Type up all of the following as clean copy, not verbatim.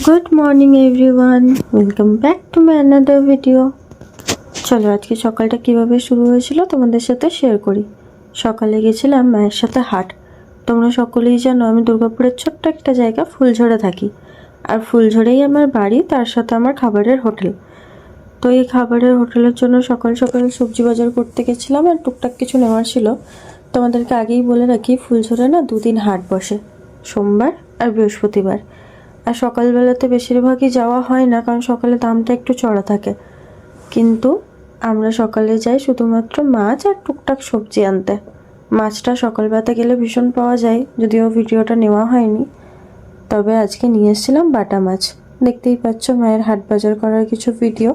Good morning everyone, welcome back to my another video. চলো আজকে সকালটা কিভাবে শুরু হয়েছিল তোমাদের সাথে শেয়ার করি। সকালে গেছিলাম মায়ের সাথে হাট। তোমরা সকলেই জানো আমি দুর্গাপুরের ছোট্ট একটা জায়গা ফুলঝড়ে থাকি, আর ফুলঝড়েই আমার বাড়ি, তার সাথে আমার খাবারের হোটেল। তো এই খাবারের হোটেলের জন্য সকাল সকাল সবজি বাজার করতে গেছিলাম, আর টুকটাক কিছু নেওয়ার ছিল। তোমাদেরকে আগেই বলে রাখি, ফুলঝড়ে না দুদিন হাট বসে, সোমবার আর বৃহস্পতিবার। আর সকালবেলাতে বেশিরভাগই যাওয়া হয় না, কারণ সকালে দামটা একটু চড়া থাকে। কিন্তু আমরা সকালে যাই শুধুমাত্র মাছ আর টুকটাক সবজি আনতে। মাছটা সকালবেলাতে গেলে ভীষণ পাওয়া যায়, যদিও ভিডিওটা নেওয়া হয়নি। তবে আজকে নিয়ে এসেছিলাম বাটা মাছ। দেখতেই পাচ্ছ মায়ের হাট বাজার করার কিছু ভিডিও।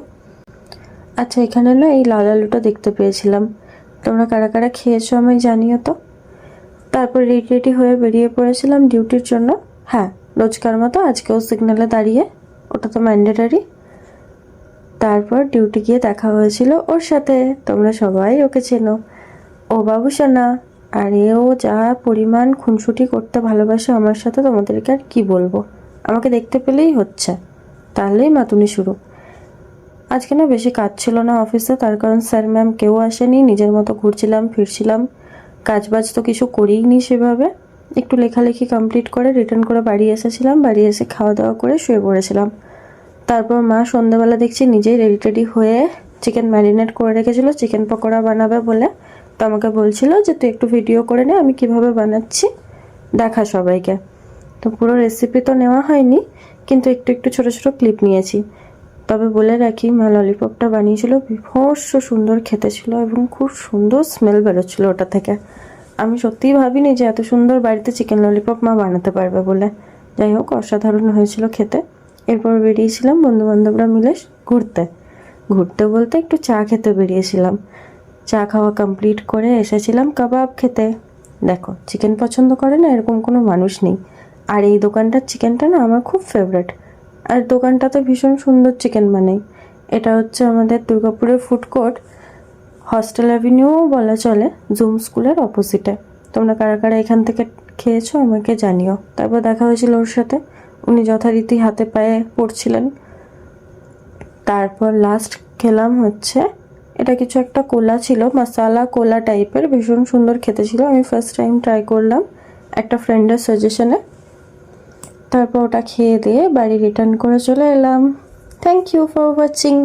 আচ্ছা, এখানে না এই লাল আলুটা দেখতে পেয়েছিলাম। তোমরা কারা কারা খেয়েছো আমায় জানিও তো। তারপর রেডি হয়ে বেরিয়ে পড়েছিলাম ডিউটির জন্য। হ্যাঁ, রোজকার মতো আজকেও সিগন্যালে দাঁড়িয়ে, ওটা তো ম্যান্ডেটারি। তারপর ডিউটি গিয়ে দেখা হয়েছিল ওর সাথে। তোমরা সবাই ওকে চেনো, ও বাবুসোনা। আর এও যা পরিমাণ খুনসুটি করতে ভালোবাসে আমার সাথে, তোমাদেরকে আর কি বলবো। আমাকে দেখতে পেলেই হচ্ছে, তাহলেই মাতুনি শুরু। আজকে না বেশি কাজ ছিল না অফিসে, তার কারণ স্যার ম্যাম কেউ আসেনি, নিজের মতো ঘুরছিলাম ফিরছিলাম। কাজবাজ তো কিছু করিইনি সেভাবে। একটু লেখালেখি কমপ্লিট করে রিটার্ন করে বাড়ি এসেছিলাম। বাড়ি এসে খাওয়া দাওয়া করে শুয়ে পড়েছিলাম। তারপর মা সন্ধ্যাবেলা দেখছি নিজেই রেডি হয়ে চিকেন ম্যারিনেট করে রেখেছিল চিকেন পকোড়া বানাবে বলে। তো আমাকে বলছিল যে তুই একটু ভিডিও করে নে, আমি কিভাবে বানাচ্ছি দেখা সবাইকে। তো পুরো রেসিপি তো নেওয়া হয়নি, কিন্তু একটু একটু ছোট ছোট ক্লিপ নিয়েছি। তবে বলে রাখি, মা ললিপপটা বানিয়েছিল, বিভৎস সুন্দর খেতে ছিল এবং খুব সুন্দর স্মেল বেরোচ্ছিল ওটা থেকে। আমি সত্যিই ভাবিনি যে এত সুন্দর বাড়িতে চিকেন ললিপপ মা বানাতে পারবে বলে। যাই হোক, অসাধারণ হয়েছিল খেতে। এরপর বেরিয়েছিলাম বন্ধুবান্ধবরা মিলে ঘুরতে। ঘুরতে বলতে একটু চা খেতে বেরিয়েছিলাম। চা খাওয়া কমপ্লিট করে এসেছিলাম কাবাব খেতে। দেখো, চিকেন পছন্দ করে না এরকম কোনো মানুষ নেই। আর এই দোকানটার চিকেনটা না আমার খুব ফেভারিট। আর দোকানটাতে ভীষণ সুন্দর চিকেন বানাই। এটা হচ্ছে আমাদের দুর্গাপুরের ফুড কোর্ট, হস্টেল অ্যাভিনিউও বলা চলে, জুম স্কুলের অপোজিটে। তোমরা কারা কারা এখান থেকে খেয়েছো আমাকে জানিও। তারপর দেখা হয়েছিল ওর সাথে, উনি যথারীতি হাতে পায়ে পড়ছিলেন। তারপর লাস্ট খেলাম হচ্ছে, এটা কিছু একটা কোলা ছিল, মশালা কোলা টাইপের, ভীষণ সুন্দর খেতে ছিল। আমি ফার্স্ট টাইম ট্রাই করলাম একটা ফ্রেন্ডের সাজেশনে। তারপর ওটা খেয়ে দিয়ে বাড়ি রিটার্ন করে চলে এলাম। Thank you for watching.